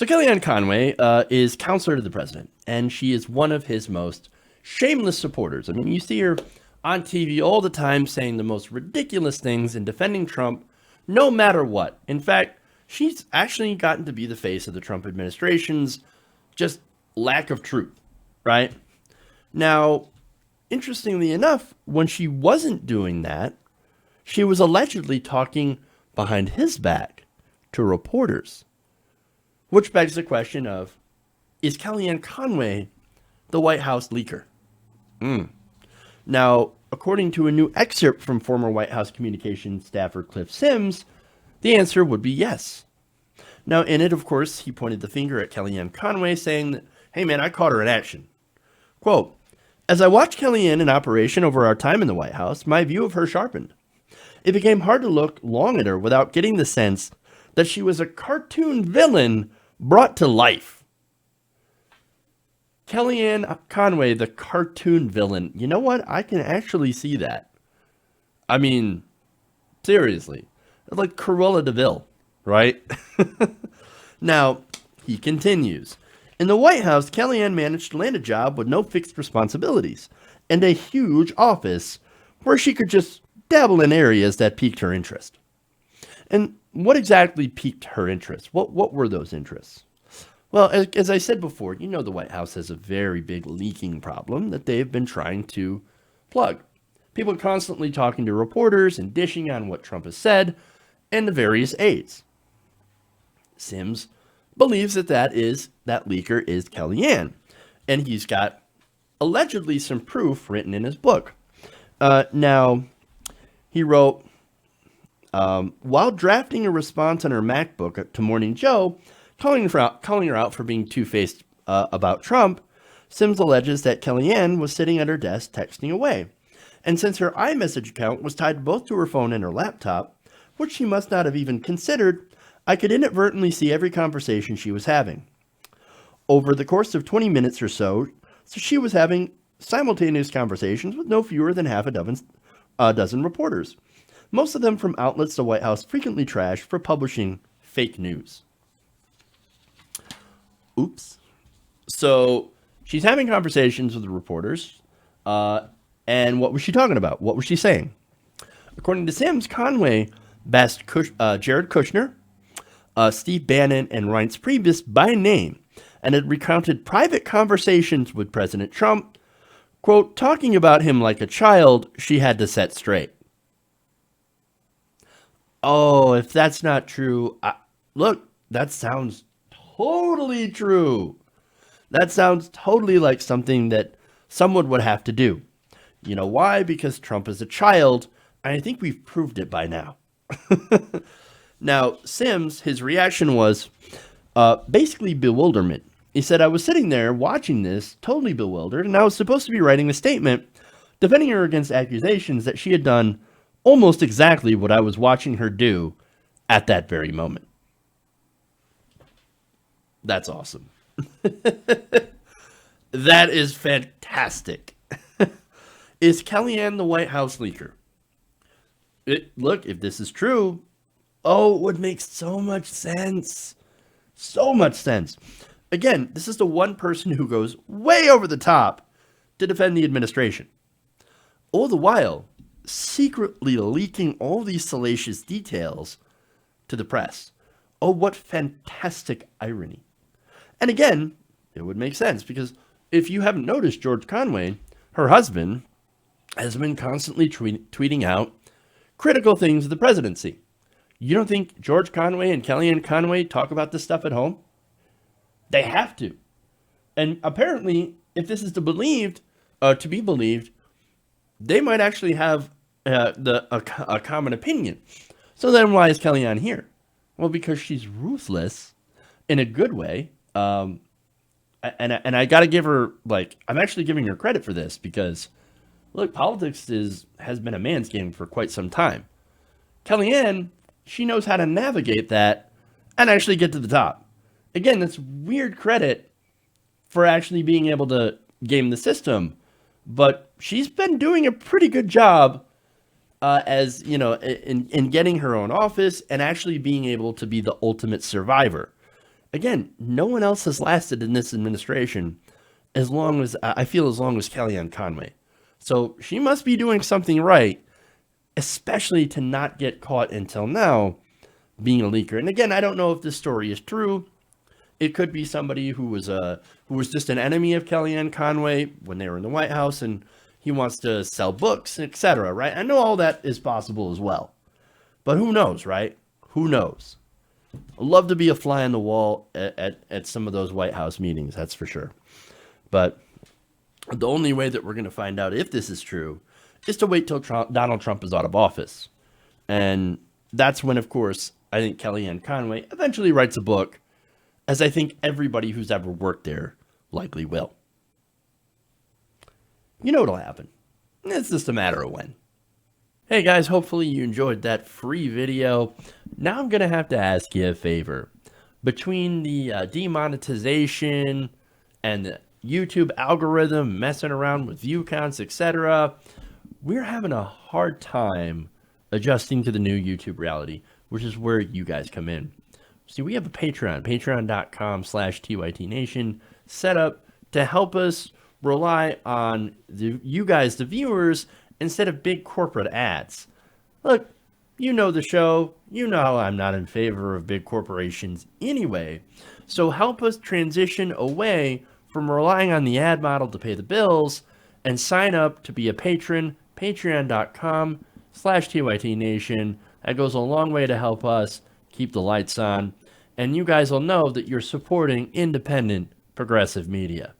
So Kellyanne Conway is counselor to the president, and she is one of his most shameless supporters. I mean, you see her on TV all the time saying the most ridiculous things and defending Trump no matter what. In fact, she's actually gotten to be the face of the Trump administration's just lack of truth, right? Now, interestingly enough, when she wasn't doing that, she was allegedly talking behind his back to reporters. Which begs the question of, is Kellyanne Conway the White House leaker? Now, according to a new excerpt from former White House communications staffer Cliff Sims, the answer would be yes. Now, in it, of course, he pointed the finger at Kellyanne Conway, saying that, hey man, I caught her in action. Quote, as I watched Kellyanne in operation over our time in the White House, my view of her sharpened. It became hard to look long at her without getting the sense that she was a cartoon villain brought to life. Kellyanne Conway, the cartoon villain. You know what? I can actually see that. I mean, seriously. Like Cruella de Vil, right? Now, he continues. In the White House, Kellyanne managed to land a job with no fixed responsibilities and a huge office where she could just dabble in areas that piqued her interest. And what exactly piqued her interest? What were those interests? Well, as I said before, you know the White House has a very big leaking problem that they've been trying to plug. People are constantly talking to reporters and dishing on what Trump has said and the various aides. Sims believes that that leaker is Kellyanne, and he's got allegedly some proof written in his book. Now, he wrote, while drafting a response on her MacBook to Morning Joe, calling her out for being two-faced about Trump, Sims alleges that Kellyanne was sitting at her desk texting away. And since her iMessage account was tied both to her phone and her laptop, which she must not have even considered, I could inadvertently see every conversation she was having. Over the course of 20 minutes or so she was having simultaneous conversations with no fewer than half a dozen reporters, most of them from outlets the White House frequently trashed for publishing fake news. Oops. So she's having conversations with the reporters, and what was she talking about? What was she saying? According to Sims, Conway bashed Jared Kushner, Steve Bannon, and Reince Priebus by name, and had recounted private conversations with President Trump, quote, talking about him like a child she had to set straight. Oh, if that's not true, look, that sounds totally true. That sounds totally like something that someone would have to do. You know why? Because Trump is a child, and I think we've proved it by now. Now, Sims, his reaction was basically bewilderment. He said, I was sitting there watching this, totally bewildered, and I was supposed to be writing a statement defending her against accusations that she had done almost exactly what I was watching her do at that very moment. That's awesome. That is fantastic. Is Kellyanne the White House leaker? Look, if this is true, it would make so much sense. So much sense. Again, this is the one person who goes way over the top to defend the administration. All the while, secretly leaking all these salacious details to the press. Oh, what fantastic irony. And again, it would make sense because if you haven't noticed, George Conway, her husband, has been constantly tweeting out critical things of the presidency. You don't think George Conway and Kellyanne Conway talk about this stuff at home? They have to. And apparently, if this is to be believed, they might actually have a common opinion. So then why is Kellyanne here? Well, because she's ruthless in a good way. And I got to give her, I'm actually giving her credit for this because, look, politics has been a man's game for quite some time. Kellyanne, she knows how to navigate that and actually get to the top. Again, that's weird credit for actually being able to game the system, but she's been doing a pretty good job as, you know, in getting her own office and actually being able to be the ultimate survivor. Again, no one else has lasted in this administration as long as I feel as long as Kellyanne Conway. So she must be doing something right, especially to not get caught until now being a leaker. And again, I don't know if this story is true. It could be somebody who was just an enemy of Kellyanne Conway when they were in the White House, and he wants to sell books, etc. Right? I know all that is possible as well, but who knows, right? Who knows? I'd love to be a fly on the wall at some of those White House meetings, that's for sure. But the only way that we're going to find out if this is true is to wait till Donald Trump is out of office. And that's when, of course, I think Kellyanne Conway eventually writes a book, as I think everybody who's ever worked there likely will. You know what'll happen. It's just a matter of when. Hey guys, hopefully you enjoyed that free video. Now I'm going to have to ask you a favor. Between the demonetization and the YouTube algorithm messing around with view counts, etc., we're having a hard time adjusting to the new YouTube reality, which is where you guys come in. See, we have a Patreon, patreon.com/TYTNation, set up to help us rely on you guys, the viewers, instead of big corporate ads. Look, you know the show. You know how I'm not in favor of big corporations anyway. So help us transition away from relying on the ad model to pay the bills and sign up to be a patron, patreon.com/TYTNation. That goes a long way to help us keep the lights on. And you guys will know that you're supporting independent, progressive media.